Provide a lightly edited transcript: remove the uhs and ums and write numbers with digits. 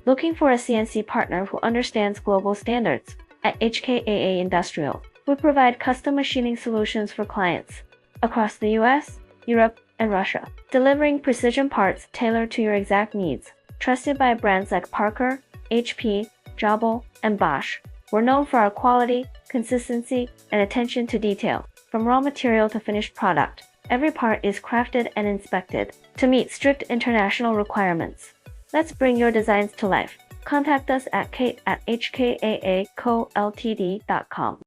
Looking for a CNC partner who understands global standards? At HKAA Industrial, we provide custom machining solutions for clients across the US, Europe, and Russia, delivering precision parts tailored to your exact needs. Trusted by brands like Parker, HP, Jabal, and Bosch, we're known for our quality, consistency, and attention to detail. From raw material to finished product, every part is crafted and inspected to meet strict international requirements. Let's bring your designs to life. Contact us at Kate@HKAACoLtd.com.